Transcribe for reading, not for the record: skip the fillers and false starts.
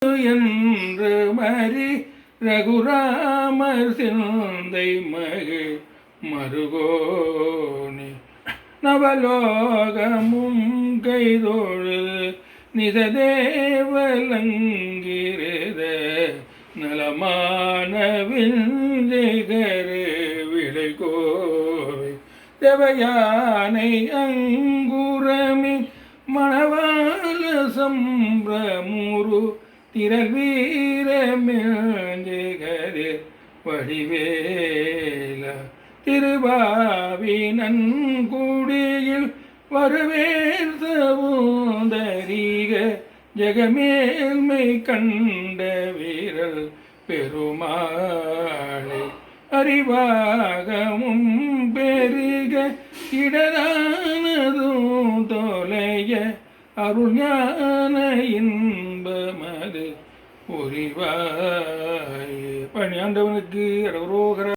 என்று மறி ரகுராமர் சிந்தை மகிழ் மருகோனி நவலோகமும் கைதொழு நிததேவலங்கிருத நலமான விஞ்சைகரு விளை கோவை தேவயானை அங்குரமி மணவாள சம்பிரமுரு திரள் வீரமேஞ்சகரே வடிவேல திருபாவி நன்குடியில் வருவேல் சவுந்தரிக ஜெகமேல்மை கண்ட வீரல் பெருமாளை அறிவாகமும் பெருக இடரானதும் தொலைய அருஞான இன்பமது புரிவாய். பணியாண்டவனுக்கு அரோகர.